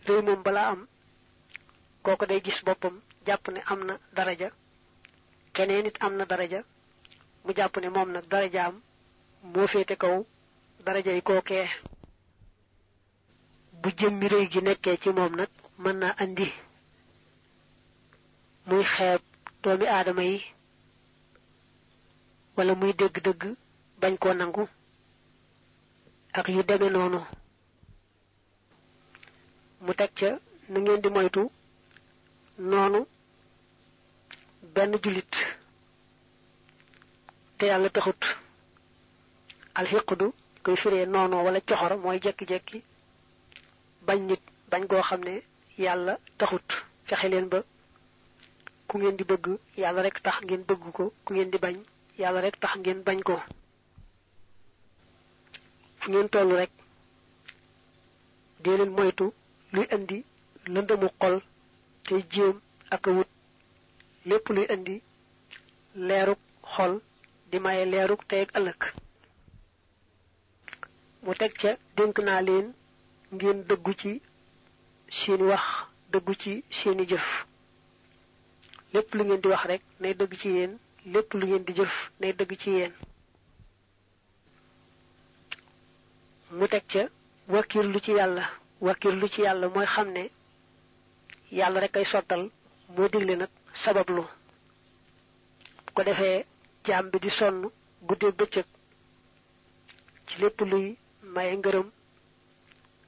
réew moom balaa am kooku day gis boppam jàpp ne am na daraja keneen nit am na daraja mu jàpp ne moom nag darajaam moo féete kaw daraja yi kookee bu jëmmi réy gi nekkee ci moom nag mën naa andi muy xeeb doomi aadama yi wala muy dégg-dëgg bañ koo nangu ak yu deme noonu mu teg ca na ngeen di moytu noonu benn jullit te yàlla taxut alxiqdu koy firee noonu wala coxor mooy jekki-jekki bañ nit bañ goo xam ne yàlla taxut fexe leen ba ku ngeen di bëgg yàlla rek tax ngeen bëgg ko ku ngeen di bañ yàlla rek tax ngeen bañ ko fu ngeen tollu rek dee leen moytu luy indi lëndëmu xol te jéem ak a wut lépp luy indi leeruk xol di maye leeruk tey ak ëllëg mu teg ca dénk naa leen ngeen dëggu ci seeni wax dëggu ci seeni jëf lépp lu ngeen di wax rek nay dëgg ci yéen lépp lu ngeen di jëf nay dëgg ci yéen mu teg ca wakkirlu ci yàlla mooy xam ne yàlla rek ay sottal moo digle nag sabablu bu ko defee jaam bi di sonn guddeeg bëccëg ci lépp luy maye ngërëm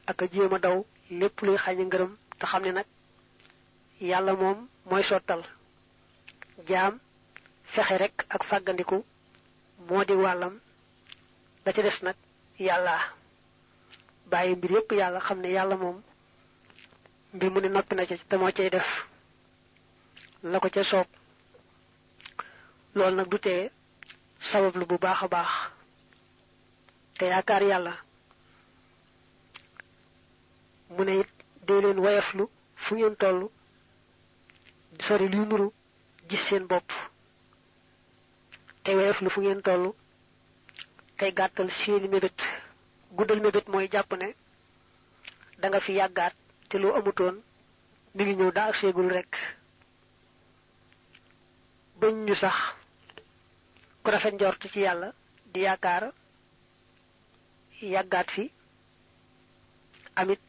ak a jéem a daw lépp luy xañe ngërëm te xam ne nag yàlla moom mooy sottal jaam fexe rek ak fàggandiku moo di wàllam la ca des nag yàlla bàyyi mbir yépp yàlla xam ne yàlla moom mbir mu ne noppi na ca te moo cay def la ko ca soob loolu nag du tee sabablu bu baax a baax te yaakaar yàlla mu ne it dee leen wayaflu fu ngeen toll di sori luy nuru gis seen bopp te wayaflu fu ngeen toll tey gàttal seeni mébét guddal mébét mooy jàpp ne da nga fi yàggaat te loo amutoon mi ngi ñëw daa ak seegul rek bañ ñu sax ku rafet njort ci yàlla di yaakaar yàggaat fi amit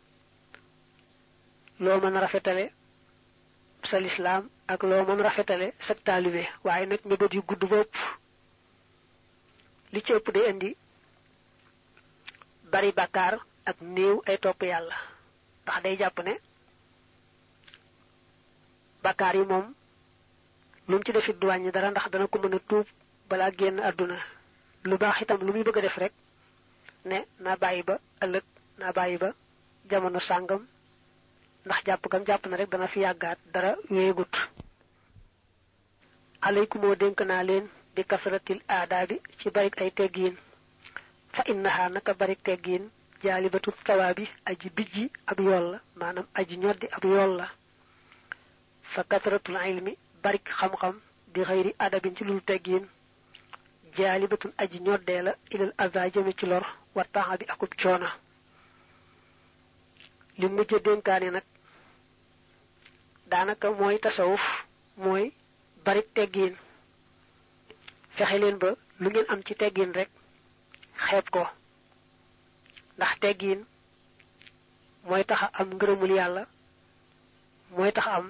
loo mën a rafetale sa lislaam ak loo mën rafetale sa taalibe waaye nag mébét yu gudd bopp li ci ëpp day indi bari bàkkaar ak néew ay topp yàlla ndax day jàpp ne bàkkaar yi moom lu mu ci defit du wàññi dara ndax dana ko mën a tuub balaa génn àdduna lu baax itam lu muy bëgg a def rek ne naa bàyyi ba ëllëg naa bàyyi ba jamono sàngam ndax jàpp gam jàpp na rek dana fi yàggaat dara wéegut alaykumoo dénk naa leen bi kasratil aadaabi ci barik ay teggiin fa innaha naka barik teggiin jaalibatu sawaabi aji bijji ab yool la maanaam aji ñoddi ab yool la fa kasratul ilmi barik xam-xam di xëyri adabin ci lul teggiin jaalibatun aji ñoddee la ilal aza jëme ci lor wa taxa bi akub coona li mujj dénkaane nag daanaka mooy tasawuf mooy barik teggiin fexe leen ba lu ngeen am ci teggiin rek xeeb ko ndax teggiin mooy taxa am ngërëmul yàlla mooy tax am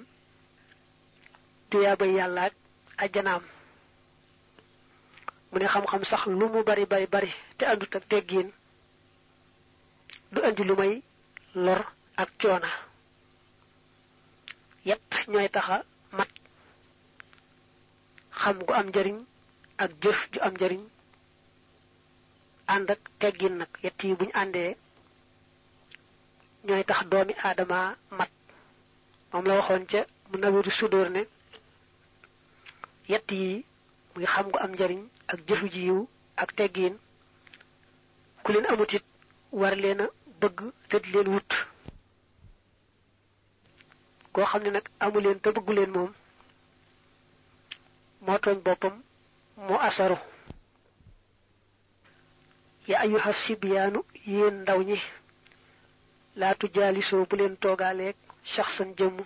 tuyaabay yàlla ak ajjanaam mu ne xam-xam sax lu mu bari te àndut ak teggiin du andi lu may lor ak coona yet ñooy taxa mat xam gu am njariñ ak jëf ju am njariñ ànd ak teggin nag yett yi buñ àndee ñooy tax doomi aadama mat moom la waxoon ca mu nawiru sudóor ne yett yi muy xam gu am njariñ ak jëfu ji yiw ak teggin ku leen amut it war leen a bëgg te di leen wut koo xam ne nag amu leen te bëggu leen moom moo tooñ boppam moo asaru ya ayyuha sibyaanu yéen ndaw ñi laa tujaalisoo bu leen toogaaleeg shaxsan jëmm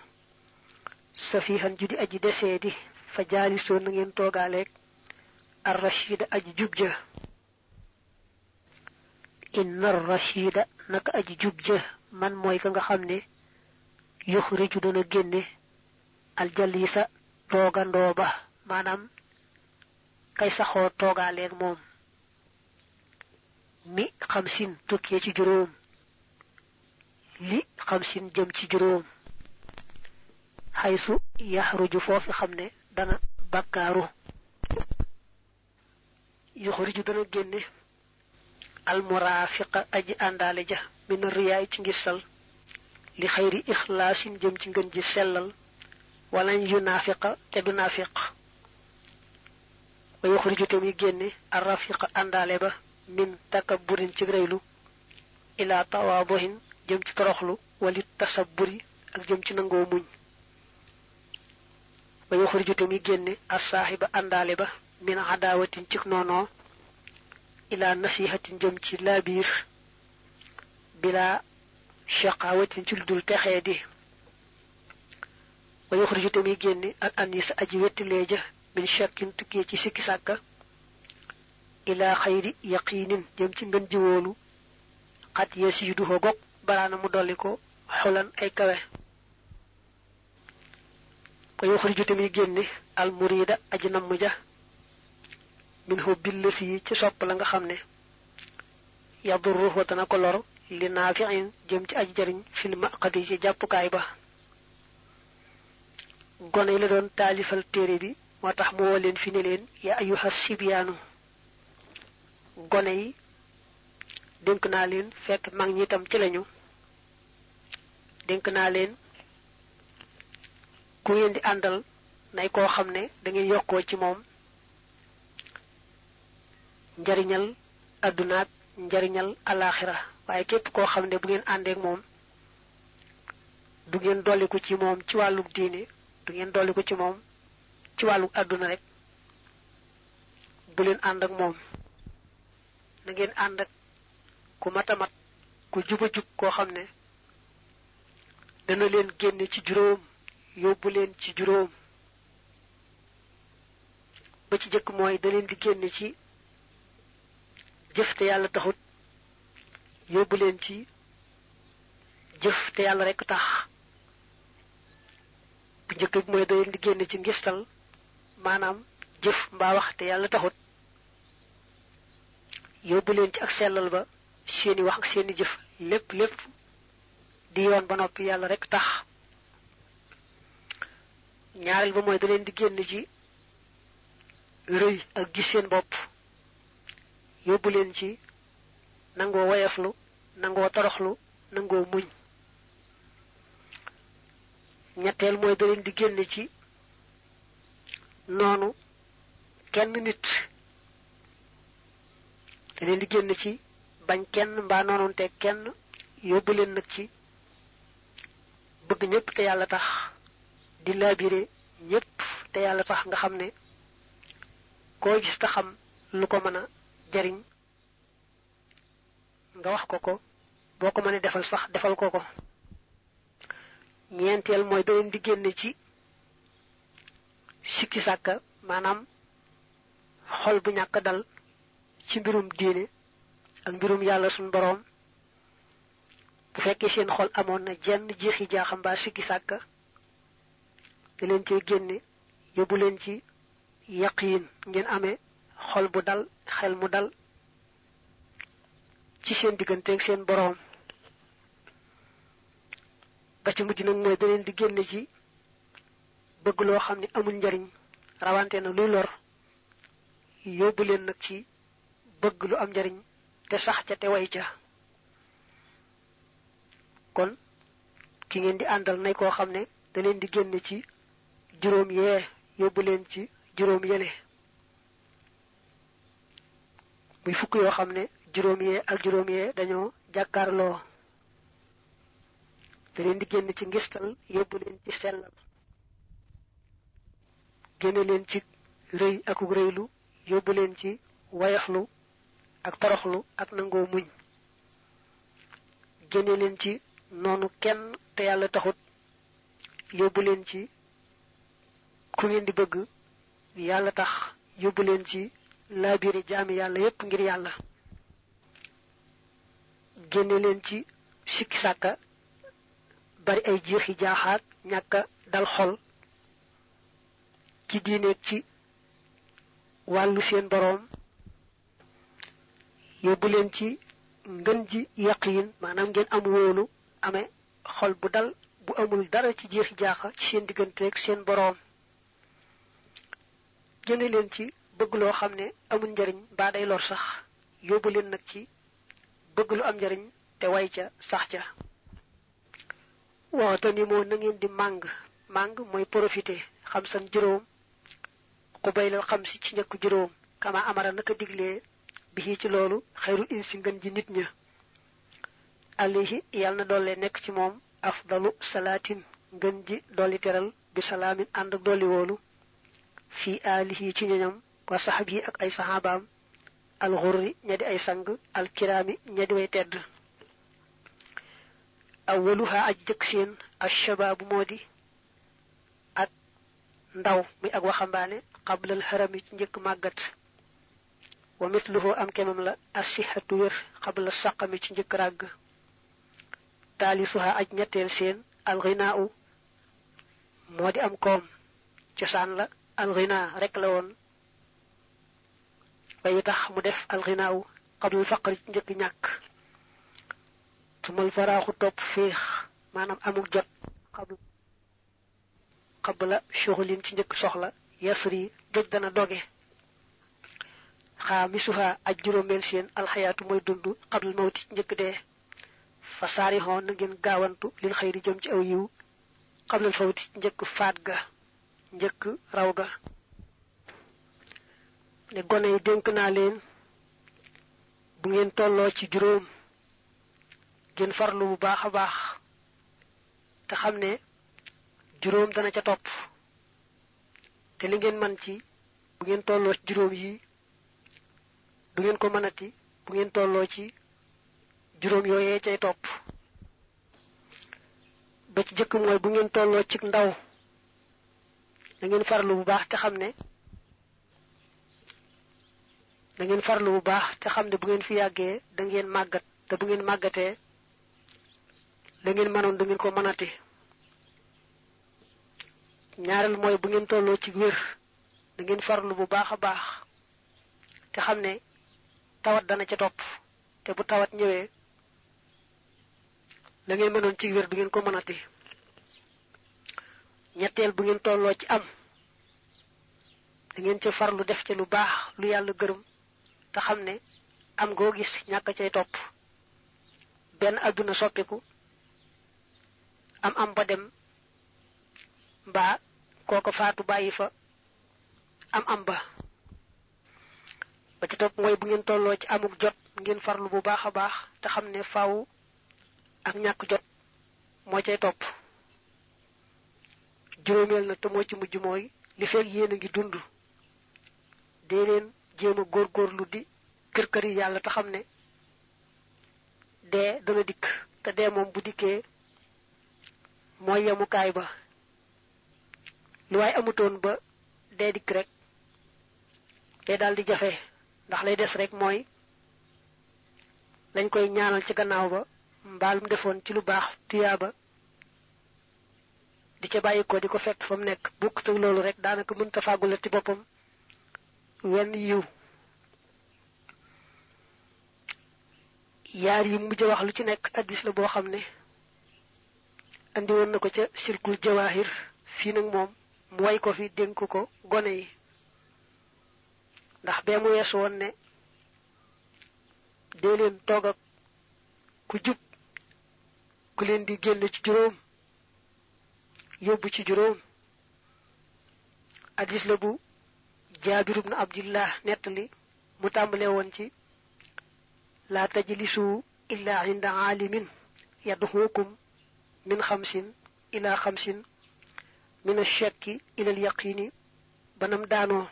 safihan ju di aji desee di fa jaalisoo na ngeen toogaaleeg ar rashida aji jub ja inna ar rashida naka aji jub ja man mooy ka nga xam ne yuxriju dana génne aljalisa toogandoo ba maanaam kay saxoo toogaaleeg moom mi xamsin tukkee ci juróom li xamsin jëm ci juróom xaysu yaxruju foofi xam ne dana bakkaaru yuxriju dana génne almuraafiqa aji àndaale ja min riyaay ci ngistal li xayri ixlaasin jëm ci ngën ji sellal walañ yu naafiqa te du naafiq wa yuxriju te muy génne arrafiqa àndaale ba min takabburin ci reylu ila tawaaduhin jëm ci toroxlu walit tasabburi ak jëm ci nangoo muñ wa yuxriju te muy génne assaaxiba àndaale ba min adaawatin ci noonoo ila nasihatin jëm ci laabiir bila shaqaawatin ci lu dul texee di wa yuxriju te muy génne al anisa aji wettilee ja min shakkin tukkee ci sikki sàkka ila xayri yaqiinin jëm ci ngën ji wóolu xat yasiiduhu gog baraana mu dolli ko xulan ay kawe wa yuxriju te muy génne al murida aji namm ja min hubbil lasi ci sopp la nga xam ne yadurruhu dana ko lor li naafiin jëm ci aji jariñ fil maqadi ci jàppukaay ba gone yi la doon taalifal téere bi moo tax mu woo leen fi ne leen ya ayyuha sibyaanu gone yi dénk naa leen fekk mag ñi itam ci lañu dénk naa leen ku ngeen di àndal nay koo xam ne da ngeen yokkoo ci moom njariñal addunaak njariñal alaaxira waaye képp koo xam ne bu ngeen àndeek moom du ngeen dolliku ci moom ci wàlluk diine du ngeen dolliku ci moom ci wàlluk àdduna rek bu leen ànd ak moom na ngeen ànd ak ku matamat ku juba jub koo xam ne dana leen génne ci juróom yóbbu leen ci juróom ba ci jëkk mooy da leen di génne ci jëf te yàlla taxut yóbbu leen ci jëf te yàlla rekk tax bu njëkk bi mooy da leen di génne ci ngistal maanaam jëf mbaa wax te yàlla taxut yóbbu leen ci ak sellal ba seeni wax ak seeni jëf lépp di yoon ba noppi yàlla rekk tax ñaareel ba mooy da leen di génn ci rëy ak gis seen bopp yóbbu leen ci nangoo woyaflu nangoo toroxlu nangoo muñ ñetteel mooy da leen di génn ci noonu kenn nit da leen di génn ci bañ kenn mbaa noonunte kenn yóbbu leen nag ci bëgg ñépp te yàlla tax di laabire ñépp te yàlla tax nga xam ne koo gis te xam lu ko mën a jariñ nga wax ko boo ko mënee defal sax defal ko ñeenteel mooy da leen di génne ci sikki sàkka maanaam xol bu ñàkk dal ci mbirum diine ak mbirum yàlla suñ boroom bu fekkee seen xol amoon na jenn jeexi jaaxam mbaa sikki sàkka da leen cee génne yóbbu leen ci yaqiin ngeen amee xol bu dal xel mu dal ci seen digganteeg seen boroom ba ci mujj nag mooy da leen di génne ci bëgg loo xam ne amul njariñ rawante na luy lor yóbbu leen nag ci bëgg lu am njariñ te sax ca te way ca kon ki ngeen di àndal nay koo xam ne da leen di génne ci juróom yee yóbbu leen ci juróom yele muy fukk yoo xam ne juróom yee ak juróom yee dañoo jàkkaarloo da leen di génn ci ngistal yóbbu leen ci sellal génne leen ci rëy akuk rëylu yóbbu leen ci wayaflu ak toroxlu ak nangoo muñ génne leen ci noonu kenn te yàlla taxut yóbbu leen ci ku ngeen di bëgg yàlla tax yóbbu leen ci laabire jaami yàlla yépp ngir yàlla génne leen ci sikki sàkka bari ay jeexi jaaxaat ñàkka dal xol ci diineeg ci wàllu seen boroom yóbbu leen ci ngën ji yaqiin maanaam ngeen am wóolu amee xol bu dal bu amul dara ci jeexi jaaxa ci seen digganteeg seen boroom génne leen ci bëgg loo xam ne amul njariñ baa day lor sax yóbbu leen nag ci bëgg lu am njariñ te way ca sax ca waxta ni moo na ngeen di màng mooy profité xam san juróom xubaylal xam si ci njëkk juróom kama amara naka diglee bi ci loolu xayrul insi ngën ji nit ña alayhi yàlla na doole nekk ci moom afdalu salaatin ngën ji dolli teral bi salaamin ànd ak dolli woolu fii alihi ci ñoñam wa saxab yi ak ay saxaabaam alxurri ña di ay sang alkiraami ña di way tedd awwaluha aj jëkk seen ashabaabu moo di ak ndaw muy ak waxambaane qablal harami ci njëkk màggat wa misluhu am kemam la asihatu wér qabla saqami ci njëkk ràgg taalisuha aj ñetteel seen alxinaa moo di am koom cosaan la alxinaa rek la woon way tax mu def alxinaaw qablal faqri ci njëkk ñàkk tumal faraaxu topp féex maanaam amuk jot qabla shughulin ci njëkk soxla yasri joj dana doge xaamisuha aj juróomeel seen alxayaatu mooy dund qablal mawti ci njëkk dee fa saarixoon na ngeen gaawantu lil xayri jëm ci aw yiw qablal fawti ci njëkk faat ga njëkk raw ga ne gone yi dénk naa leen bu ngeen tolloo ci juróom ngeen farlu bu baax a baax te xam ne juróom dana ca topp te li ngeen man ci bu ngeen tolloo ci juróom yi du ngeen ko mënati bu ngeen tolloo ci juróom yooyee cay topp ba ci jëkk mooy bu ngeen tolloo ci ndaw da ngeen farlu bu baax te xam ne bu ngeen fi yàggee da ngeen màggat te bu ngeen màggatee la ngeen mënoon da ngeen ko mënati ñaareel mooy bu ngeen tolloo ci wér da ngeen farlu bu baax a baax te xam ne tawat dana ca topp te bu tawat ñëwee la ngeen mënoon ci wér du ngeen ko mënati ñetteel bu ngeen tolloo ci am da ngeen ca farlu def ca lu baax lu yàlla gërëm te xam ne am goo gis ñàkk cay topp benn àdduna soppiku am ba dem mbaa kooko faatu bàyyi fa am ba ci topp mooy bu ngeen tolloo ci amuk jot ngeen farlu bu baax a baax te xam ne faaw ak ñàkk jot moo cay topp juróomeel na te moo ci mujj mooy li fekk yéen a ngi dund dee leen jéem a góorgóorlu di kër yi yàlla te xam ne dee dana dikk te dee moom bu dikkee mooy yemukaay ba lu waaye amutoon ba dee dikk rek dee daal di jafe ndax lay des rek mooy lañ koy ñaanal ci gannaaw ba mbaalum defoon ci lu baax tuyaaba di ca bàyyi ko di ko fekk fa mu nekk bukkut ak loolu rek daanaka mënta fàggula ci boppam wenn yiw yaar yi mujj wax lu ci nekk addis la boo xam ne andi woon na ko ca sirkul jawaahir fii nag moom mu way ko fi dénk ko gone yi ndax bee mu weesu woon ne dee leen toog ak ku jub ku leen di génn ci juróom yóbbu ci juróom addis la bu jaabir ibnu abdillah nettali mu tàmbalee woon ci laa tajlisu illa inda aalimin yadhukum min xamsin ila xamsin min ashakki ila alyaqini banam daanoo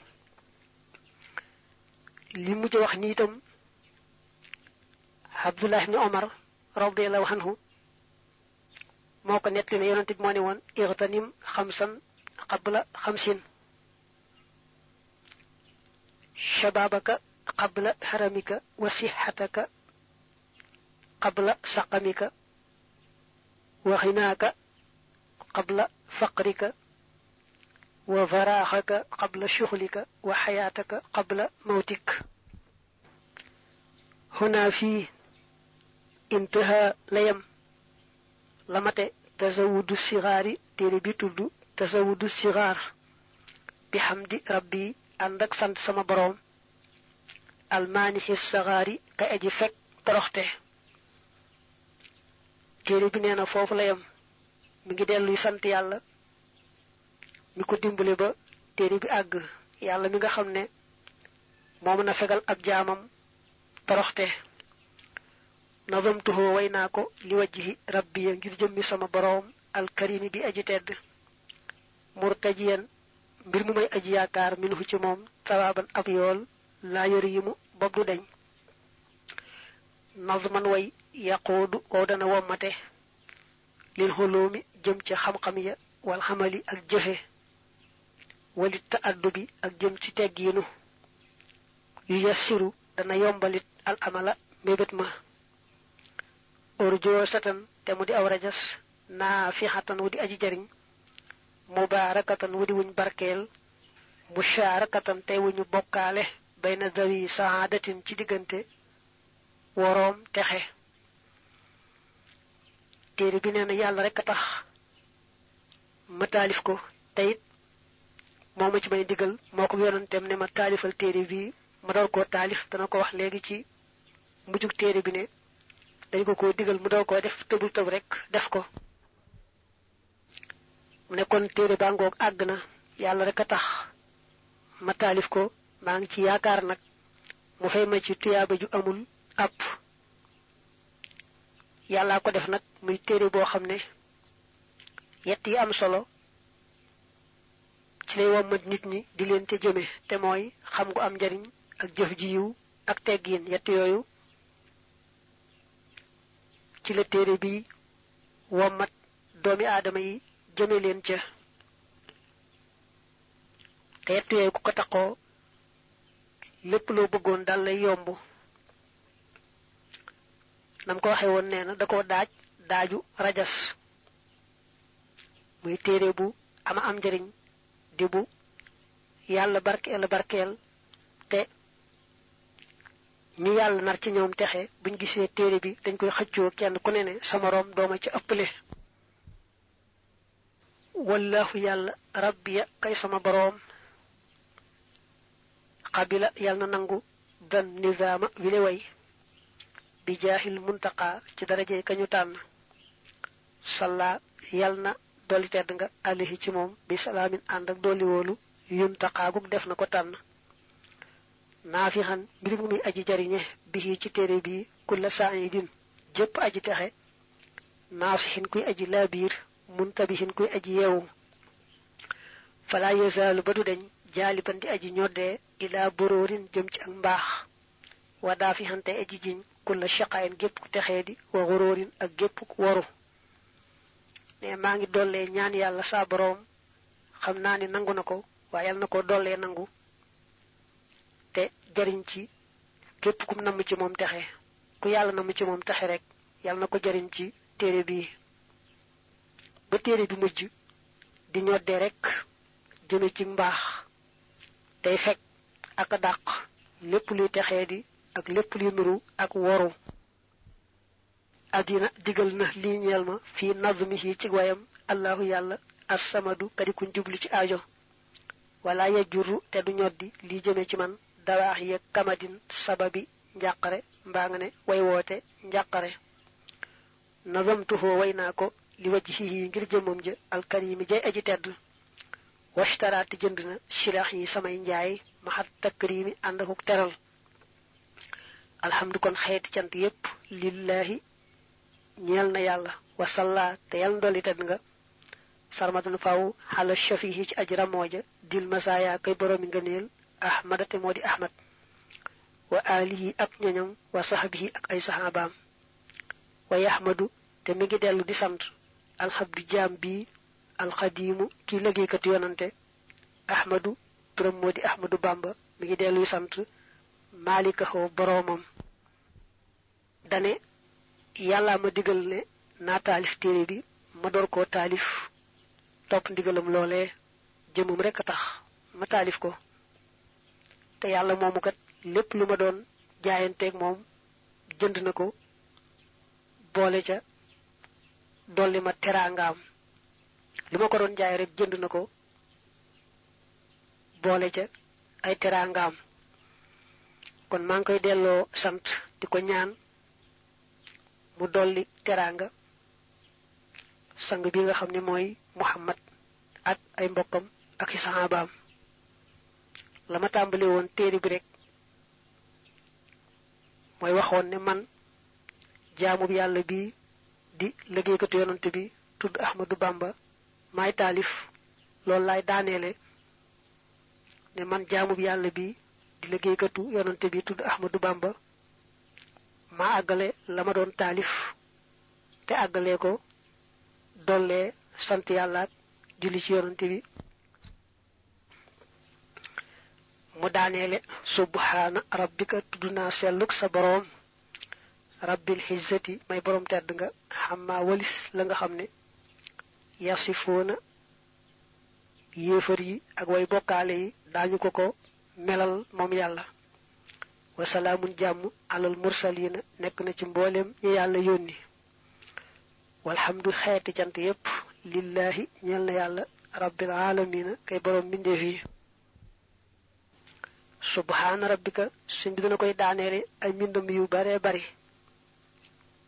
li mujj wax ni itam abdullah ibni omar radiallahu anhu moko netti ne yonent bi mo ni won irtanim khamsan qabla khamsin shababaka qabla haramika wa sihhataka qabla saqamika wa ghinaka qabla faqrika wa faraghaka qabla shughlika wa hayataka qabla mautik huna fi intaha layam lamate tazawudu sigari tere bi tuddu tazawudu sigar bihamdi rabbi andak sant sama borom almanihi sagari ka aji fek toroxte tere bi neena fofu layam mi ngi delu sant yalla mi ko dimbulé ba tere bi ag yalla mi nga xamne mo meuna fegal ab jaamam toroxte nazamtuhu waynako li wajhi rabbi ngir jëmmi sama borom al karim bi aji tedd murtajiyan mbir mu may aji yaakar minhu ci mom tawaban ab yool la yarimu bobdu deñ nazman way yaqudu ko dana womate lil hulumi jëm ci xam-xam ya wal hamali ak jëfe walit ta'addubi ak jëm ci tegginu yu yassiru dana yombalit al amala mebet ma urjo satan te mudi aw rajas nafihatan wudi aji jariñ mubarakatan wudi wuñ barkel musharakatan te wuñu bokale bayna dawi saadatin ci digante worom texe téré bi néna yalla rek tax ma talif ko tayit moma ci may digal moko yonentem ne ma talifal téré bi ma dal ko talif dana ko wax légui ci mujuk téré bi ne dañ ko digal mu do ko def tebul teb rek def ko mu ne kon téré ba ngok agna yalla rek tax ma talif ko ma ngi ci yaakar nak mu fay ma ci tiyaba ju amul app yalla ko def nak muy téré bo xamné yett yi am solo ci lay womat nit ñi di leen te jëme te moy xam gu am jariñ ak jëf ji yiw ak teggin yett yoyu ci la téré bi womat doomi adama yi jëme leen ca te yett yoyu ko taxo lepp lo bëggoon dal lay yomb nam ko waxe won neena da ko daaju rajas muy téré bu ama am jariñ di bu yalla barkel te ñi yalla nar ci ñoom texé buñu gisé téré bi dañ koy xëccoo kenn ku ne sama rom dooma ci ëppalé wallahu yalla rabbiya kay sama borom qabila yalla nangu dan nizama wile way bi jahil muntaqa ci darajé kañu tan salla yalna doli tedd nga alayhi ci mom bi salamin and ak doli wolu yuntaqa guk def na ko tan nafihan mbir mu mi aji jariñe bi ci téré bi kula sa'idin jep aji taxé nasihin kuy aji labir muntabihin kuy aji yewu fala yazalu badu deñ jaliban di aji ñodé ila bororin jëm ci ak mbax wa dafihante aji jiñ kula shaqayn gep ku taxé di wa gororin ak gep ku waru né ma ngi dolé ñaan yalla sa borom xamna ni nangu nako wa yalla nako dolé nangu te jariñ ci kep kum nam ci mom taxé ku yalla nam ci mom taxé rek yalla nako jariñ ci téré bi ba téré bi mujj di ñodé rek jëme ci mbax tay fek ak daq lepp luy taxé di ak lepp luy nuru ak woru adina digal na li ñeel ma fi nazmihi ci wayam allahu yalla as-samadu kadi ku jublu ci aajo wala yajuru te du ñoddi li jëme ci man dawaax ya kamadin sababi njaqare mbaa nga ne way woote njaqare nazamtuhu waynako li wajhihi ngir jëmum ja alkarimi jay aji tedd washtaraati jënd na silax yi samay njaay mahat takrimi ànd ak teral alhamdu kon xeeti cant yépp lillahi ñeel na yàlla wasalla te yàlla ndolli tedd nga sarmadan faw xala shafihi ci aji ramooja dil masaya kay boroomi ngëneel ahmada te moo di ahmad wa alihi ak ñoñam wa sahbihi ak ay sahabaam wa yahmadu te mi ngi dellu di sant alxabdi jaam bi alxadiimu ki liggéeykatu yonante ahmadu turam moo di ahmadu bamba mi ngi delluy sant maalikaxoo boroomam dane yàlla ma digal ne naa taalif téere bi ma door koo taalif topp ndigalam loolee jëmum rekk a tax ma taalif ko te yàlla moomu kat lépp lu ma doon jaayanteeg moom jënd na ko boole ca dolli ma teraangaam lu ma ko doon jaay rek jënd na ko boole ca ay teraangaam kon maa ngi koy delloo sant di ko ñaan mu dolli teraanga sang bi nga xam ne mooy Muhammad ak ay mbokkam ak i saxaabaam la ma tàmbali woon téere bi rek mooy waxoon ne man jaamub yàlla bi di liggéeykatu yonante bi tudd Ahmadu Bamba maay taalif loolu laay daaneele ne man jaamub yàlla bi di liggéeykatu yonante bi tudd Ahmadu Bamba maa àggale la ma doon taalif te àggalee ko dollee sant yàlla ak julli ci yonante bi mu daaneele subhaana rabbika tudd naa selluk sa boroom rabbil xizzati may boroom tedd nga xamma walis la nga xam ne yasifoona yéefar yi ak way bokkaale yi daañu ko melal moom yàlla wasalaamun jàmm alal mursaliina nekk na ci mboolem ñi yàlla yónni walhamdu xeeti cant yépp lillaahi ñeel na yàlla rabbil aalamiina kay boroom mbindeef yi subhaana rabbika suñ bi dana koy daaneele ay mbindam yu bare bari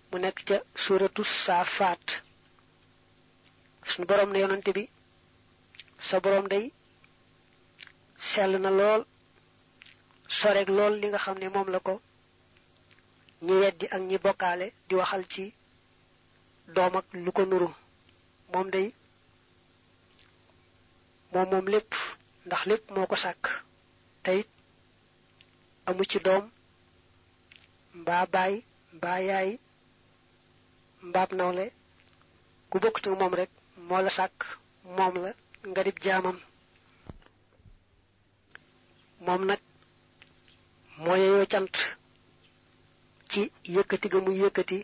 mu nekk ca suuratu saafaat suñu boroom ne yonante bi sa boroom day sell na lool soreeg lool li nga xam ne moom la ko ñi weddi ak ñi bokkaale di waxal ci doom ak lu ko nuru moom day moom lépp ndax lépp moo ko sàkk teyit amu ci doom mbaa baay mbaa yaay mbaab nawle ku bokkut ak moom rek moo la sàkk moom la nga dib jaamam moom nag moo yeyoo cant ci yëkkati ga muy yëkkati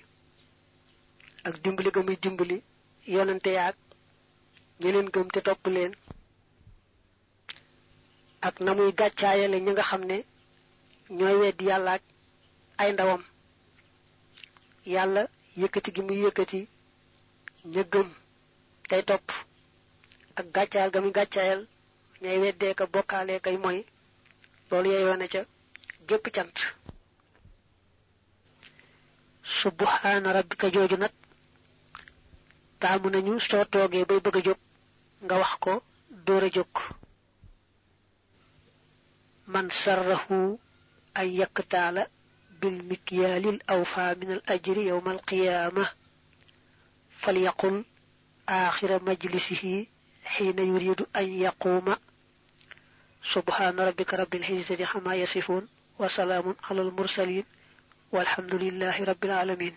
ak dimbali ga muy dimbali yonante yaag ñi leen gëm te topp leen ak na muy gàccaayale ñi nga xam ne ñooy weddi yàlla ak ay ndawam yàlla yëkkati gi muy yëkkati ña gëm tey topp ak gàccaayal ga muy gàccaayal ñay weddee ka bokkaalee kay mooy loolu yeyoo na ca gépp cant subhaana rabbika jooju nag taamu nañu soo toogee bay bëgg a jóg nga wax ko dóor a jóg man sarrahu an yaktaala bil mikyaalil awfaa min al ajri yawma al qiyaama falyaqul aaxira majlisihi xiina yuridu an yaquuma subhaana rabbika rabbil izzati xamaa yasifuun wa salaamun alal mursaliin walhamdulillahi rabbil aalamiin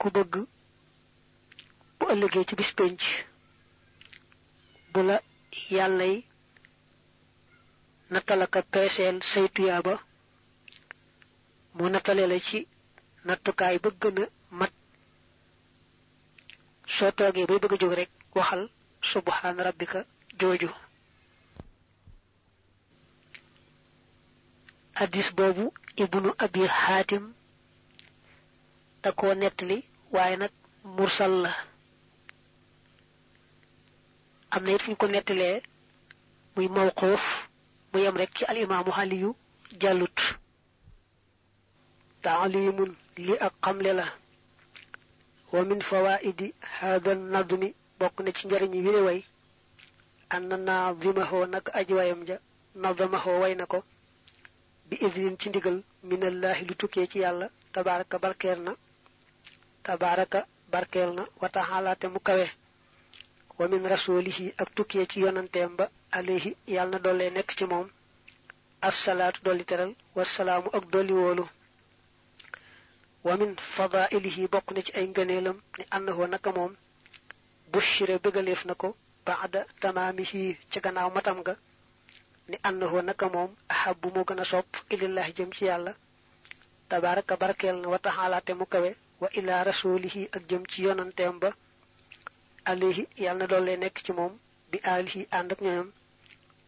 ku bëgg bu ëllëgee ci bis pénc bu la yàllay nattalaka peeseel say tuyaaba mu nattale la ci nattukaay ba gën a mat soo toogee bay bëgg a jóg rek waxal subhaana rabbika jooju addis boobu ibnu abi xaatim da koo nettali waaye nag mursal la am na it fu ñu ko nettalee muy mawquuf mu yem rek ci alimaamu Aliyu jàllut taalimun li ak xamle la wa min fawaidi hada nadmi bokk na ci njariñi wile way anna naadimahoo nag aji wayam ja nadamahoo way na ko bi idnin ci ndigal minallahi lu tukkee ci yàlla tabaraka barkeel na wa taala te mu kawe wa min rasulihi ak tukkee ci yonanteem ba alayhi yàlla na dollee nekk ci moom assalaatu dolli teral wasalaamu ak dolli wóolu wa min fadailihi bokk na ci ay ngëneelam ni annahu naka moom bushira bëggaleef na ko ba'da tamaamihi ci gannaaw matam ga ni annahu naka moom ahabbu moo gën a sopp ilallahi jëm ci yàlla tabaraka barakeel na wa taala te mu kawe wa ila rasulihi ak jëm ci yonanteem ba alayhi yàlla na doole nekk ci moom bi alihi ànd ak ñoom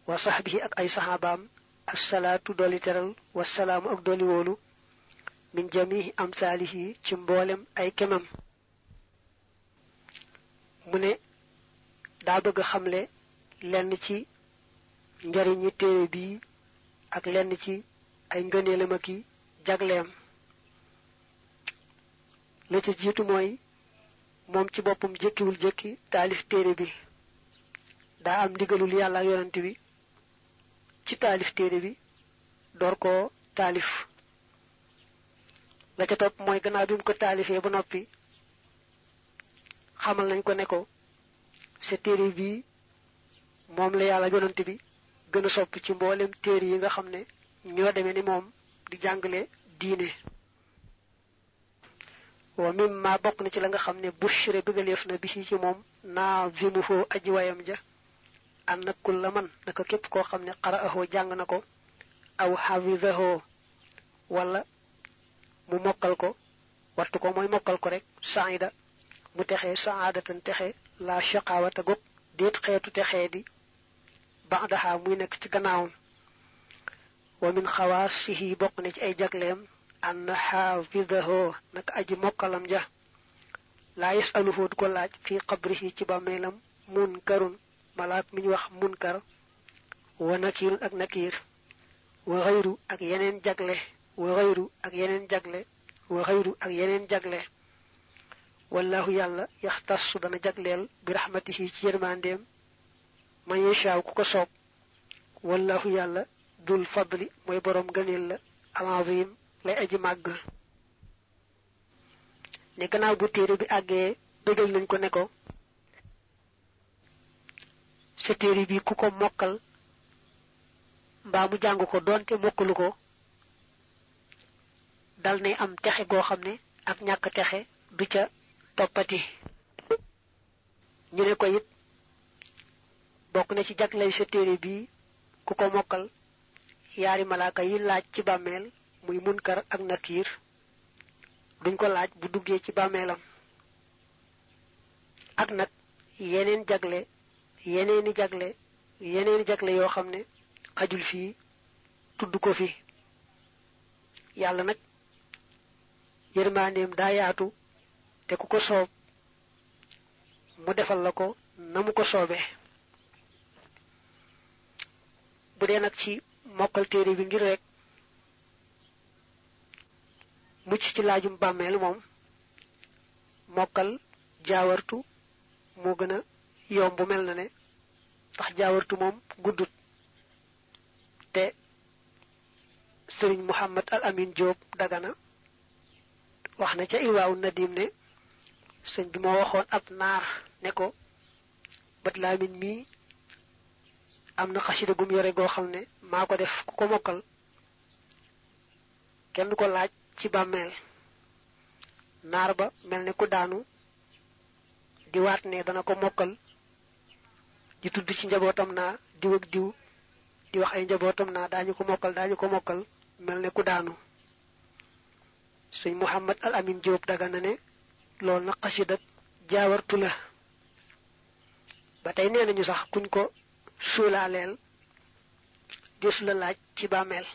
wa sahbihi ak ay sahabaam assalaatu dooli teral wasalaamu ak dooli wóolu min jamihi amsaalihi ci mboolem ay kemam mu ne daa bëgg xamle lenn ci njariñi téere bii ak lenn ci ay ngëneelam ak i jagleem la ca jiitu mooy moom ci boppam jëkkiwul jëkki taalif téere bi daa am ndigalul yàlla ak yonent bi ci taalif téere bi door koo taalif la ca topp mooy gannaaw bi mu ko taalifee ba noppi xamal nañ ko ne ko sa téere bii moom la yàlla yonent bi gën a sopp ci mboolem téere yi nga xam ne ñoo demee ni moom di jàngale diine wa mimma bokk na ci la nga xam ne bushre bëggaleef na bi ci moom naazimuhu aji wayam ja an na kulla man naka képp koo xam ne qara'ahu jàng na ko aw hafizahu wala mu mokkal ko wattu ko mooy mokkal ko rek saida mu texee saadatan texe la shaqawata gog déet xeetu texee di ba'daha muy nekk ci gannaawam wa min xawaasihi bokk na ci ay jagleem an hafizahu naka aji mokkalam ja la yasaluhu du ko laaj fi qabrihi ci bàmmeelam munkarun malaak mi ñu wax munkar wa nakirun ak nakir wa xayru ak yeneen jagle wa xayru ak yeneen jagle wa xayru ak yeneen jagle wallahu yàlla yaxtassu dana jagleel bi rahmatihi ci yërmandeem man yashaaw ku ko soob wallahu yàlla dul fadli mooy boroom gëneel la al-azim lay aji màgg ne gannaaw bu téere bi àggee bégal nañ ko ne ko sa téere bi ku ko mokkal mbaa mu jàng ko doonte mokkalu ko dal nay am texe goo xam ne ak ñàkk texe du ca toppati ñu ne ko it bokk na ci jaglay sa téere bi ku ko mokkal yaari malaaka yi laaj ci bàmmeel muy munkar ak nakiir duñ ko laaj bu duggee ci bàmmeelam ak nag yeneeni jagle yoo xam ne xajul fii tudd ko fi yàlla nag yërmandeem daa yaatu te ku ko soob mu defal la ko na mu ko soobee bu dee nag ci mokkal téere bi ngir rek mucc ci laajum bàmmeel moom mokkal jaawartu moo gën a yomb mel na ne ndax jaawartu moom guddut te sëriñ Muhammad al Amin Diop Dagana wax na ca Irwaawu Nadim ne sëñ bi moo waxoon ab naar ne ko bët laamin mii am na xasida gum yore goo xam ne maa ko def ku ko mokkal kenn du ko laaj ci bàmmeel naar ba mel ne ku daanu di waat ne dana ko mokkal di tudd ci njabootam naa diw ak diw di wax ay njabootam naa daañu ko mokkal mel ne ku daanu sëñ Muhammad al Amin Diop Dagana ne loolu na xasida jaawartu la ba tey nee nañu sax kuñ ko suulaaleel desu la laaj ci bàmmeel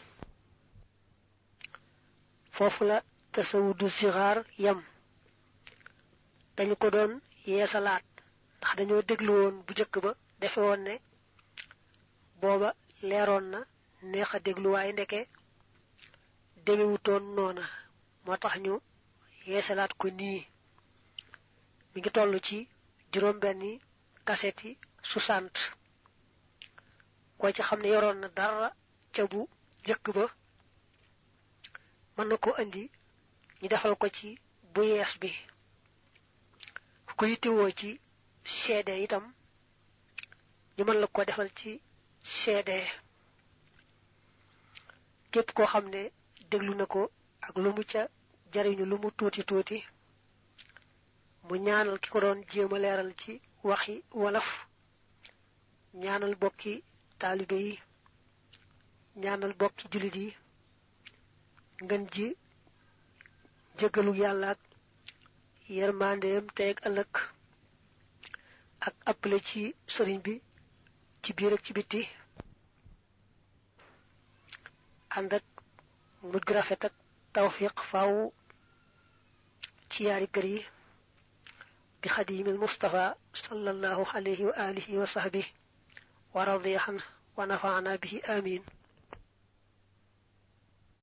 foofu la tasawudu sixaar yam dañu ko doon yeesalaat ndax dañoo déglu woon bu jëkk ba defe woon ne booba leeroon na neex a déglu waaye ndeke demewutoon noona moo tax ñu yeesalaat ko nii mi ngi toll ci juróom-benni kaset yi 60 koo ci xam ne yoroon na dara ca bu jëkk ba mën na ko indi ñu defal ko ci bu yees bi ku ko yittewoo ci CD itam ñu mën la ko defal ci CD képp koo xam ne déglu na ko ak lu mu ca jariñu lu mu tuuti tuuti mu ñaanal ki ko doon jéema leeral ci waxi walaf ñaanal bokki taalibe yi ñaanal bokki julit yi ngeen ji jéggalu yàlla ak yermandeem teeg ëllëg ak appelé ci sëriñ bi ci biir ak ci biti ànd ak mujj gu rafet ak tawfiq faaw ci yaari kër yi bi xadimil mustafa sallallahu alayhi wa alihi wa sahbihi wa radiya anhu wa nafa'ana bihi amin